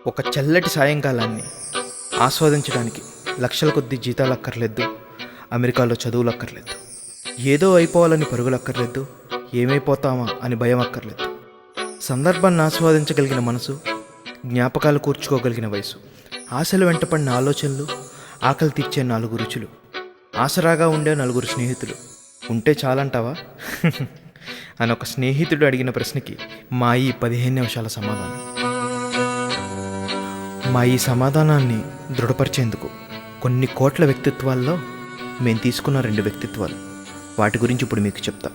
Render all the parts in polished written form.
ఒక చల్లటి సాయంకాలాన్ని ఆస్వాదించడానికి లక్షల కొద్దీ జీతాలు అక్కర్లేదు, అమెరికాలో చదువులు అక్కర్లేదు, ఏదో అయిపోవాలని పరుగులు అక్కర్లేదు, ఏమైపోతామా అని భయం అక్కర్లేదు. సందర్భాన్ని ఆస్వాదించగలిగిన మనసు, జ్ఞాపకాలు కూర్చుకోగలిగిన వయసు, ఆశలు వెంటపడిన ఆలోచనలు, ఆకలి తీర్చే 4 రుచులు, ఆసరాగా ఉండే 4 స్నేహితులు ఉంటే చాలంటావా అని ఒక స్నేహితుడు అడిగిన ప్రశ్నకి మా ఈ 15 నిమిషాల సమాధానం. మా ఈ సమాధానాన్ని దృఢపరిచేందుకు కొన్ని కోట్ల వ్యక్తిత్వాల్లో మేము తీసుకున్న 2 వ్యక్తిత్వాలు, వాటి గురించి ఇప్పుడు మీకు చెప్తా.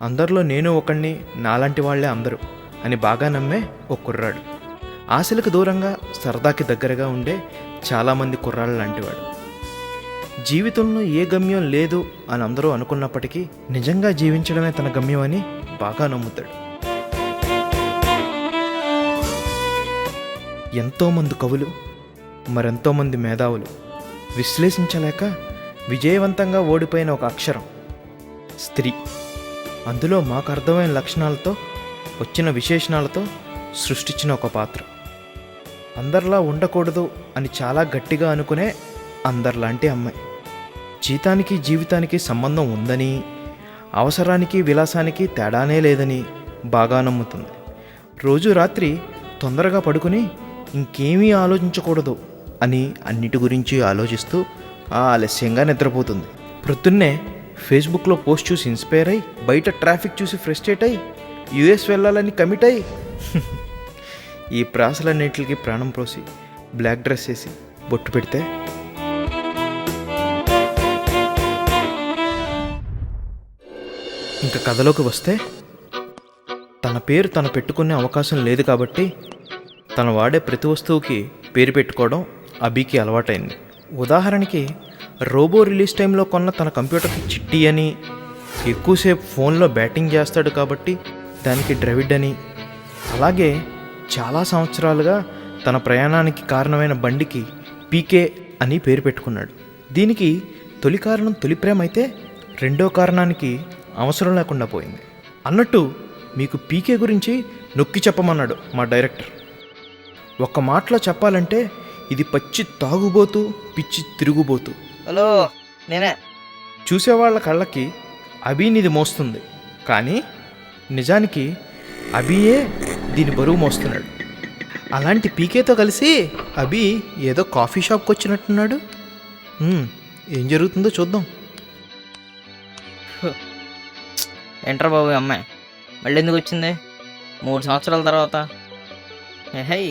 అందరిలో నేను ఒకడిని, నాలాంటి వాళ్లే అందరూ అని బాగా నమ్మే ఒక కుర్రాడు, ఆశలకు దూరంగా సరదాకి దగ్గరగా ఉండే చాలామంది కుర్రాళ్ళ లాంటివాడు. జీవితంలో ఏ గమ్యం లేదు అని అందరూ అనుకున్నప్పటికీ నిజంగా జీవించడమే తన గమ్యం అని బాగా నమ్ముతాడు. ఎంతోమంది కవులు, మరెంతోమంది మేధావులు విశ్లేషించలేక విజయవంతంగా ఓడిపోయిన ఒక అక్షరం స్త్రీ. అందులో మాకు అర్థమైన లక్షణాలతో, వచ్చిన విశేషణాలతో సృష్టించిన ఒక పాత్ర. అందరిలా ఉండకూడదు అని చాలా గట్టిగా అనుకునే అందరిలాంటి అమ్మాయి. జీతానికి జీవితానికి సంబంధం ఉందని, అవసరానికి విలాసానికి తేడానే లేదని బాగా నమ్ముతుంది. రోజు రాత్రి తొందరగా పడుకుని ఇంకేమీ ఆలోచించకూడదు అని అన్నిటి గురించి ఆలోచిస్తూ ఆలస్యంగా నిద్రపోతుంది. ప్రొద్దున్నే ఫేస్బుక్లో పోస్ట్ చూసి ఇన్స్పైర్ అయ్యి, బయట ట్రాఫిక్ చూసి ఫ్రస్ట్రేట్ అయ్యి, యుఎస్ వెళ్ళాలని కమిట్ అయ్యి ఈ ప్రాసలన్నిటికి ప్రాణం పోసి బ్లాక్ డ్రెస్ వేసి బొట్టు పెడితే ఇంకా కథలోకి వస్తే, తన పేరు తను పెట్టుకునే అవకాశం లేదు కాబట్టి తను వాడే ప్రతి వస్తువుకి పేరు పెట్టుకోవడం అభికి అలవాటైంది. ఉదాహరణకి రోబో రిలీజ్ టైంలో కొన్న తన కంప్యూటర్కి చిట్టి అని, ఎక్కువసేపు ఫోన్లో బ్యాటింగ్ చేస్తాడు కాబట్టి దానికి డ్రవిడ్ అని, అలాగే చాలా సంవత్సరాలుగా తన ప్రయాణానికి కారణమైన బండికి పీకే అని పేరు పెట్టుకున్నాడు. దీనికి తొలి కారణం తొలి ప్రేమ అయితే, రెండో కారణానికి అవసరం లేకుండా పోయింది. అన్నట్టు మీకు పీకే గురించి నొక్కి చెప్పమన్నాడు మా డైరెక్టర్. ఒక్క మాటలో చెప్పాలంటే ఇది పచ్చి తాగుబోతూ, పిచ్చి తిరుగుబోతూ. హలో, నేనే. చూసేవాళ్ళ కళ్ళకి అభినిది మోస్తుంది, కానీ నిజానికి అభియే దీని బరువు మోస్తున్నాడు. అలాంటి పీకేతో కలిసి అభి ఏదో కాఫీ షాప్కి వచ్చినట్టున్నాడు. ఏం జరుగుతుందో చూద్దాం. ఏంట్రా బాబు అమ్మాయి మళ్ళీ ఎందుకు వచ్చింది 3 సంవత్సరాల తర్వాత? హై,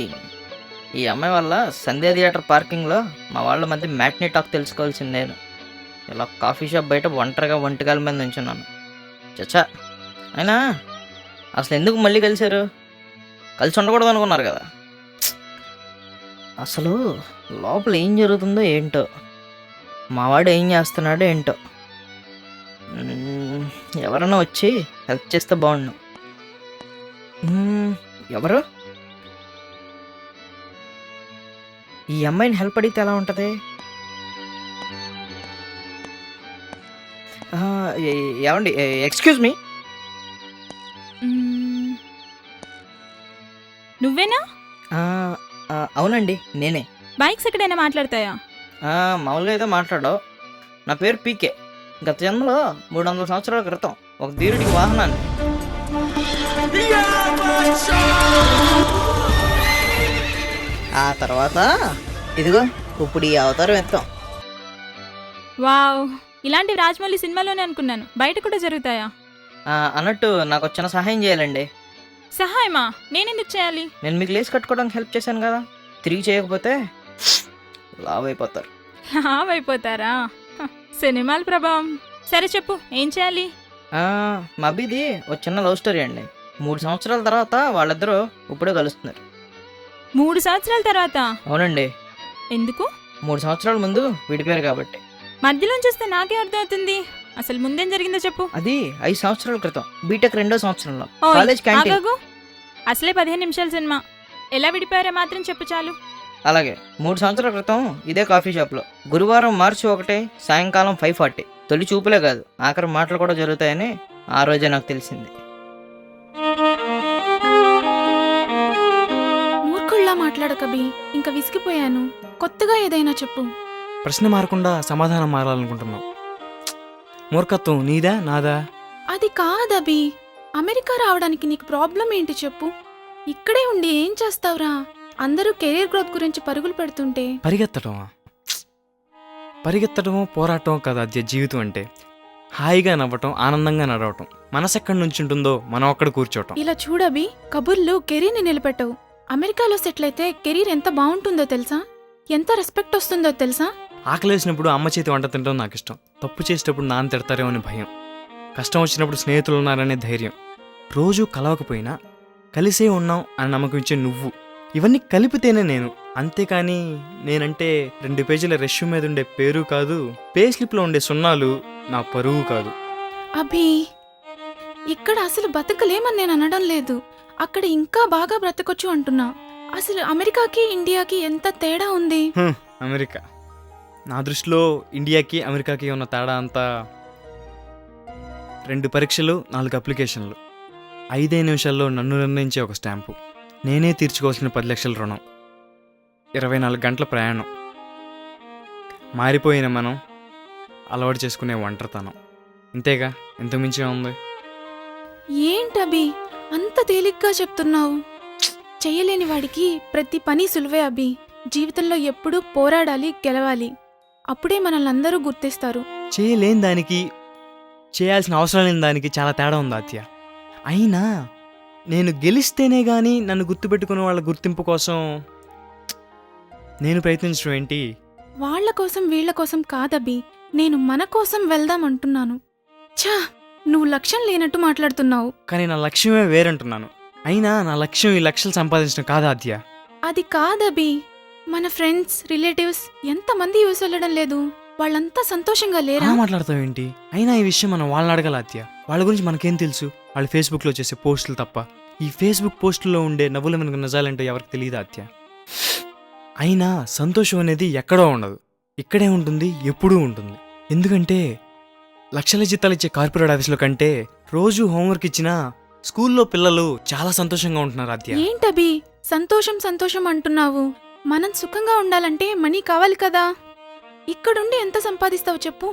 ఈ అమ్మాయి వల్ల సంధ్యా థియేటర్ పార్కింగ్లో మా వాళ్ళ మధ్య మ్యాట్నీ టాక్ తెలుసుకోవాల్సింది నేను. ఇలా కాఫీ షాప్ బయట ఒంటరిగా ఒంటికాల మీద నుంచున్నాను. చచ్చా, అయినా అసలు ఎందుకు మళ్ళీ కలిశారు? కలిసి ఉండకూడదు అనుకున్నారు కదా. అసలు లోపల ఏం జరుగుతుందో ఏంటో, మావాడు ఏం చేస్తున్నాడో ఏంటో. ఎవరైనా వచ్చి హెల్ప్ చేస్తే బాగుండు. ఎవరు? ఈ అమ్మాయిని హెల్ప్ అడిగితే ఎలా ఉంటుంది? ఏమండి, ఎక్స్క్యూజ్ మీ. నువ్వేనా? అవునండి, నేనే. బైక్స్ ఎక్కడైనా మాట్లాడతాయా? మామూలుగా అయితే మాట్లాడవు. నా పేరు పీకే. గత జన్మలో 300 సంవత్సరాల క్రితం ఒక ధీరుడికి వాహనాన్ని, ఆ తర్వాత ఇదిగో ఇప్పుడు ఈ అవతారం ఎత్తాం. వావ్, ఇలాంటివి రాజమౌళి సినిమాలోనే అనుకున్నాను. బయట కూడా జరుగుతాయా? అన్నట్టు నాకు వచ్చిన సహాయం చేయాలండి. సహాయమా? నేనెందుకు చేయాలి? నేను మీకు లేస్ కట్టుకోవడానికి హెల్ప్ చేశాను కదా, తిరిగి చేయకపోతే లావ్ అయిపోతారు. లావ్ అయిపోతారా? సినిమాల ప్రభావం. సరే చెప్పు, ఏం చేయాలి? మా అబ్బిది ఒక చిన్న లవ్ స్టోరీ అండి. 3 సంవత్సరాల తర్వాత వాళ్ళిద్దరూ ఇప్పుడే కలుస్తున్నారు. 3 సంవత్సరాల తర్వాత? అవునండి. ఎందుకు? 3 సంవత్సరాల ముందు విడిపోయారు కాబట్టి. మధ్యలో చూస్తే నాకే అర్థమవుతుంది. అసలు ముందేం జరిగిందో చెప్పు. అది 5 సంవత్సరాల క్రితం, బీటెక్ 2వ సంవత్సరంలో ఓయ్, కాలేజ్ క్యాంటీన్. ఆగాగు. అసలే 15 నిమిషాల సినిమా. ఎలా విడిపోయారో మాత్రం చెప్పు చాలు. అలాగే 3 సంవత్సరాల క్రితం ఇదే కాఫీ షాప్లో గురువారం మార్చి 1 సాయంకాలం 5:40 తొలి చూపులే కాదు, ఆఖరి మాటలు కూడా జరుగుతాయని ఆ రోజే నాకు తెలిసింది. మూర్ఖుల్లా మాట్లాడు. మాట్లాడకబి, ఇంకా విసిగిపోయాను. కొత్తగా ఏదైనా చెప్పు. ప్రశ్న మారకుండా సమాధానం మారాలనుకుంటున్నావు. మూర్ఖత్వం నీదా నాదా? అది కాదబి. అమెరికా రావడానికి నీకు ప్రాబ్లం ఏంటి చెప్పు. ఇక్కడే ఉండి ఏం చేస్తావురా? అందరూ కెరీర్ గ్రోత్ గురించి పరుగులు పెడుతుంటే. పరిగెత్తడమో పోరాటం కదా అద్య జీవితం అంటే. హాయిగా నవ్వటం, ఆనందంగా నడవటం. మనసు ఎక్కడి నుంచి ఉంటుందో మనం అక్కడ కూర్చోటం. ఇలా చూడబి, కబుర్లు కెరీర్ని నిలబెట్టవు. అమెరికాలో సెటిల్ అయితే కెరీర్ ఎంత బాగుంటుందో తెలుసా? ఎంత రెస్పెక్ట్ వస్తుందో తెలుసా? ఆకలేసినప్పుడు అమ్మ చేతి వంట తినడం నాకు ఇష్టం. తప్పు చేసేటప్పుడు నాన్న తిడతారేమో అని భయం. కష్టం వచ్చినప్పుడు స్నేహితులు ఉన్నారనే ధైర్యం. రోజూ కలవకపోయినా కలిసే ఉన్నాం అని నమ్మకం ఇచ్చే నువ్వు. ఇవన్నీ కలిపితేనే నేను. అంతేకాని నేనంటే 2 పేజీల రెష్యూ మీద ఉండే పేరు కాదు, పే స్లిప్లో ఉండే సున్నాలు నా పరువు కాదు. అభి, ఇక్కడ అసలు బతకలేమని నేను అనడం లేదు. అక్కడ ఇంకా బాగా బ్రతకొచ్చు అంటున్నా. అసలు అమెరికాకి ఇండియాకి ఎంత తేడా ఉంది. అమెరికా నా దృష్టిలో ఇండియాకి అమెరికాకి ఉన్న తేడా అంతా 2 పరీక్షలు, 4 అప్లికేషన్లు, 5 నిమిషాల్లో నన్ను నిర్ణయించే ఒక స్టాంపు, నేనే తీర్చుకోవాల్సిన 10 లక్షల రుణం, 24 గంటల ప్రయాణం, మారిపోయిన మనం, అలవాటు చేసుకునే ఒంటరితనం. ఇంతేగా, ఇంతకుమించే ఉంది. ఏంటబి అంత తేలిగ్గా చెప్తున్నావు? చెయ్యలేని వాడికి ప్రతి పని సులువే అభి. జీవితంలో ఎప్పుడూ పోరాడాలి, గెలవాలి. అప్పుడే మనల్ని అందరూ గుర్తిస్తారు. చేయలేని దానికి, చేయాల్సిన అవసరం లేని దానికి చాలా తేడా ఉంది ఆత్య. అయినా నేను గెలిస్తేనే కానీ నన్ను గుర్తుపెట్టుకునే వాళ్ళ గుర్తింపు కోసం నేను ప్రయత్నించడం ఏంటి? వాళ్ళ కోసం వీళ్ళ కోసం కాదబి, నేను మన కోసం వెళ్దాం అంటున్నాను. ఛా, నువ్వు లక్ష్యం లేనట్టు మాట్లాడుతున్నావు. కానీ నా లక్ష్యమే వేరంటున్నాను. అయినా నా లక్ష్యం ఈ లక్షలు సంపాదించడం కాదా ఆద్య? అది కాదబి. మన ఫ్రెండ్స్, రిలేటివ్స్ ఎంతమంది యూస్ వెళ్ళడం లేదు. వాళ్ళంతా సంతోషంగా లేరా? మాట్లాడతావేంటి? అయినా ఈ విషయం మనం వాళ్ళని అడగాల ఆద్య. వాళ్ళ గురించి మనకేం తెలుసు? వాళ్ళు ఫేస్బుక్లో చేసే పోస్టులు తప్ప. ఈ ఫేస్బుక్ పోస్టుల్లో ఉండే నవ్వుల వెనుక నిజాలంటూ ఎవరికి తెలియదు ఆద్య. అయినా సంతోషం అనేది ఎక్కడో ఉండదు, ఇక్కడే ఉంటుంది, ఎప్పుడూ ఉంటుంది. ఎందుకంటే లక్షల జీతాలు ఇచ్చే కార్పొరేట్ ఆఫీసులో కంటే రోజు హోంవర్క్ ఇచ్చినా స్కూల్లో పిల్లలు చాలా సంతోషంగా ఉంటున్నారు ఆద్య. ఏంటబి సంతోషం సంతోషం అంటున్నావు? మనం సుఖంగా ఉండాలంటే మనీ కావాలి కదా. ఇక్కడుండి ఎంత సంపాదిస్తావు చెప్పు?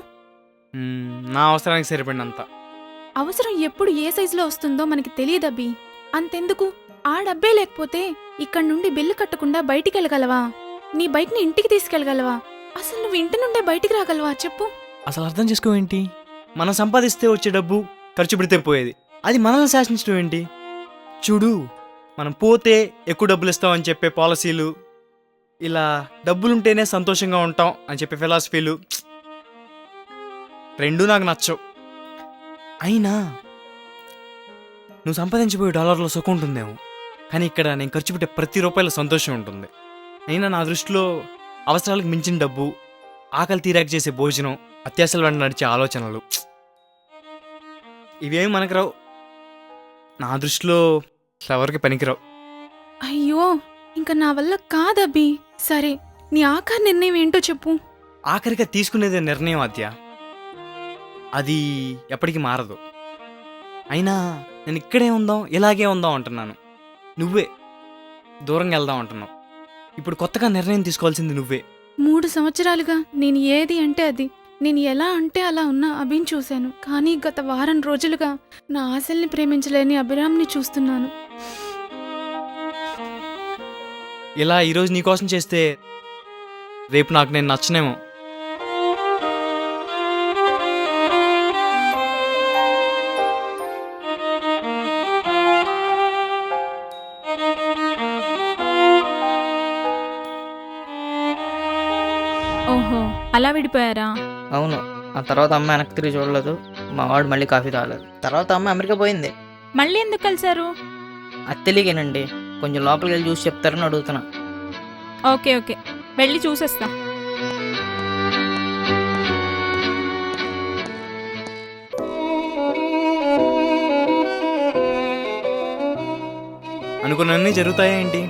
నా అవసరానికి సరిపడినంత. అవసరం ఎప్పుడు ఏ సైజులో వస్తుందో మనకి తెలియదబ్బి. అంతెందుకు, ఆ డబ్బే లేకపోతే ఇక్కడి నుండి బిల్లు కట్టకుండా బయటికి వెళ్ళగలవా? నీ బైక్ని ఇంటికి తీసుకెళ్ళగలవా? అసలు నువ్వు ఇంటి నుండే బయటికి రాగలవా చెప్పు? అసలు అర్థం చేసుకోవేంటి? మనం సంపాదిస్తే వచ్చే డబ్బు ఖర్చు పెడితే పోయేది, అది మనల్ని శాసించడం ఏంటి? చూడు, మనం పోతే ఎక్కువ డబ్బులు ఇస్తామని చెప్పే పాలసీలు, ఇలా డబ్బులుంటేనే సంతోషంగా ఉంటాం అని చెప్పే ఫిలాసఫీలు రెండూ నాకు నచ్చవు. అయినా నువ్వు సంపాదించిపోయే $డాలర్లో సుఖం ఉంటుందేమో, కానీ ఇక్కడ నేను ఖర్చు పెట్టే ప్రతి రూపాయల సంతోషం ఉంటుంది. అయినా నా దృష్టిలో అవసరాలకు మించిన డబ్బు, ఆకలి తీరాక చేసే భోజనం, అత్యాశల వెంట నడిచే ఆలోచనలు ఇవేమి మనకు రావు. నా దృష్టిలో ఎవరికి పనికిరావు. అయ్యో, ఇంకా నా వల్ల కాదబ్బి. సరే, నీ ఆఖరి నిర్ణయం ఏంటో చెప్పు. ఆఖరిగా తీసుకునేదే నిర్ణయం ఆద్య, అది ఎప్పటికీ మారదు. అయినా నేను ఇక్కడే ఉందాం, ఇలాగే ఉందాం అంటున్నాను. నువ్వే దూరంగా వెళ్దాం అంటున్నావు. ఇప్పుడు కొత్తగా నిర్ణయం తీసుకోవాల్సింది నువ్వే. 3 సంవత్సరాలుగా నేను ఏది అంటే అది, నేను ఎలా అంటే అలా ఉన్న అభిని చూశాను. కానీ గత వారం రోజులుగా నా ఆశల్ని ప్రేమించలేని అభిరామ్ని చూస్తున్నాను. ఇలా ఈరోజు నీకోసం చేస్తే రేపు నాకు నేను నచ్చనేమో. ఓహో, అలా విడిపోయారా? అవును. ఆ తర్వాత అమ్మ వెనక్కి తిరిగి చూడలేదు. మా వాడు మళ్ళీ కాఫీ తాగలేదు. తర్వాత అమ్మ అమెరికా పోయింది. మళ్ళీ ఎందుకు కలిశారు? అది తెలియకేనండి. కొంచెం లోపలికి వెళ్ళి చూసి చెప్తారని అడుగుతున్నా. ఓకే ఓకే, వెళ్ళి చూసేస్తా. అనుకున్నన్నీ జరుగుతాయా ఏంటి?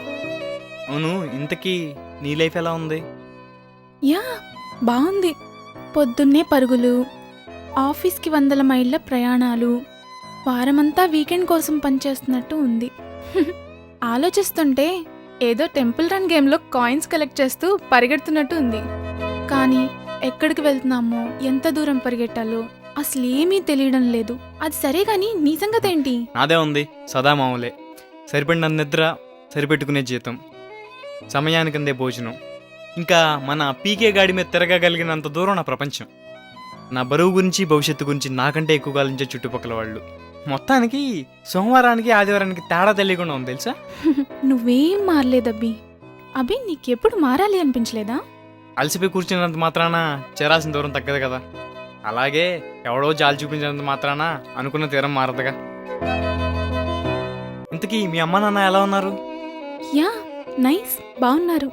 అవును, ఇంతకీ నీ లైఫ్ ఎలా ఉంది? యా, బాగుంది. పొద్దున్నే పరుగులు, ఆఫీస్కి 100 మైళ్ళ ప్రయాణాలు, వారమంతా వీకెండ్ కోసం పనిచేస్తున్నట్టు ఉంది. ఆలోచిస్తుంటే ఏదో టెంపుల్ రన్ గేమ్లో కాయిన్స్ కలెక్ట్ చేస్తూ పరిగెడుతున్నట్టు ఉంది. కానీ ఎక్కడికి వెళ్తున్నామో ఎంత దూరం పరిగెట్టాలో అసలు ఏమీ తెలియడం లేదు. అది సరే గాని నీ సంగతి ఏంటి? నాదే ఉంది, సదా మామూలే. సరిపడిన నిద్ర, సరిపెట్టుకునే జీతం, సమయానికి అందే భోజనం, ఇంకా మన పీకే గాడి మీద తిరగగలిగినంత దూరం నా ప్రపంచం. నా బరువు గురించి, భవిష్యత్తు గురించి నాకంటే ఎక్కువ ఆలోచించే చుట్టుపక్కల వాళ్ళు. మొత్తానికి సోమవారానికి ఆదివారానికి తేడా తెలియకుండా ఉంది తెలుసా. నువ్వేం మారలేదబ్బి. అభి నీకెప్పుడు మారాలి అనిపించలేదా? అలసిపోయి కూర్చున్నంత మాత్రాన చేరాల్సిన దూరం తగ్గదు కదా. అలాగే ఎవడో జాలి చూపించినంత మాత్రాన అనుకున్న తీరం మారదుగా. ఇంతకీ మీ అమ్మ నాన్న ఎలా ఉన్నారు? యా నైస్, బాగున్నారు.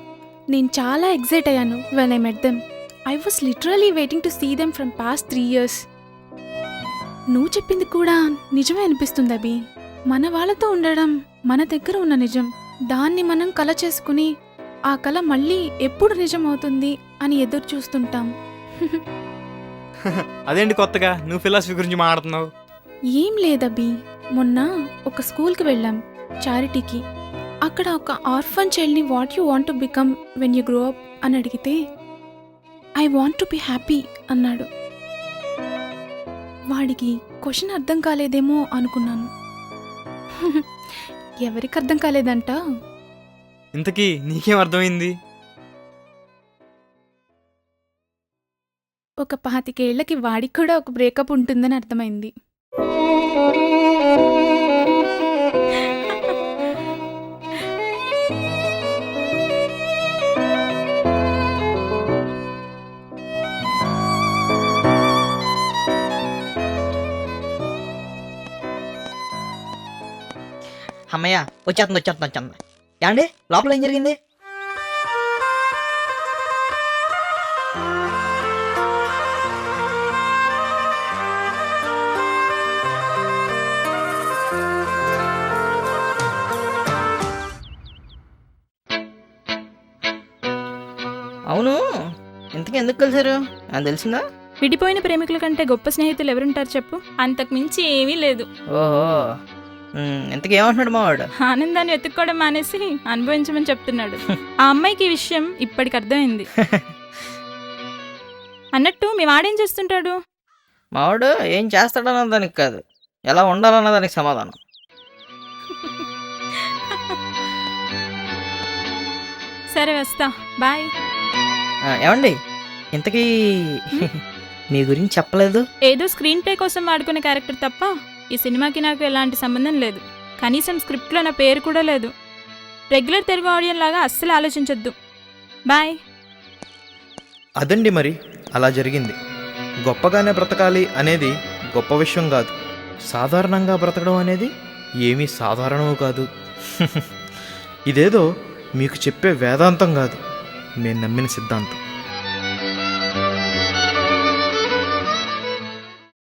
నేను చాలా ఎక్సైట్ అయ్యాను when I met them. I was literally waiting to see them from past 3 years. నువ్వు చెప్పింది కూడా నిజమే అనిపిస్తుంది అభి. మన వాళ్ళతో ఉండడం మన దగ్గర ఉన్న నిజం. దాన్ని మనం కల చేసుకుని ఆ కల మళ్ళీ ఎప్పుడు నిజం అవుతుంది అని ఎదురు చూస్తుంటాం. అదేంటి కొత్తగా నువ్వు ఫిలాసఫీ గురించి మాట్లాడుతున్నావు? ఏం లేదబ్బి, మొన్న ఒక స్కూల్కి వెళ్ళాం చారిటీకి. అక్కడ ఒక ఆర్ఫన్ చైల్డ్ని what you want to become when you grow up అని అడిగితే I want to be happy అన్నాడు. వాడికి క్వశ్చన్ అర్థం కాలేదేమో అనుకున్నాను. ఎవరికి అర్థం కాలేదంట? ఇంతకీ నీకేం అర్థమైంది? ఒక 25 ఏళ్లకి వాడికి కూడా ఒక బ్రేకప్ ఉంటుందని అర్థమైంది. అమ్మయ్య వచ్చేస్తుంది. యాండి లోపల ఏం జరిగింది? అవును, ఇంతకీ ఎందుకు కలిసారు అని తెలిసిందా? విడిపోయిన ప్రేమికుల కంటే గొప్ప స్నేహితులు ఎవరుంటారు చెప్పు? అంతకు మించి ఏమీ లేదు. ఓహో, ఇంతకీ ఏమంటున్నాడు మావాడు? ఆనందాన్ని వెతుక్కోవడం మానేసి అనుభవించమని చెప్తున్నాడు. ఆ అమ్మాయికి ఈ విషయం ఇప్పటికి అర్థమైంది. అన్నట్టు మీ వాడేం చేస్తుంటాడు? మావాడు ఏం చేస్తాడన్న దానికి కాదు, ఎలా ఉండాలన్న దానికి సమాధానం. సరే వస్తా, బాయ్. ఏమండి, ఇంతకీ మీ గురించి చెప్పలేదు? ఏదో స్క్రీన్ ప్లే కోసం వాడుకునే క్యారెక్టర్ తప్ప ఈ సినిమాకి నాకు ఎలాంటి సంబంధం లేదు. కనీసం స్క్రిప్ట్లో నా పేరు కూడా లేదు. రెగ్యులర్ తెలుగు ఆడియన్ లాగా అస్సలు ఆలోచించొద్దు. బాయ్. అదండి మరి అలా జరిగింది. గొప్పగానే బ్రతకాలి అనేది గొప్ప విషయం కాదు, సాధారణంగా బ్రతకడం అనేది ఏమీ సాధారణమూ కాదు. ఇదేదో మీకు చెప్పే వేదాంతం కాదు, నేను నమ్మిన సిద్ధాంతం.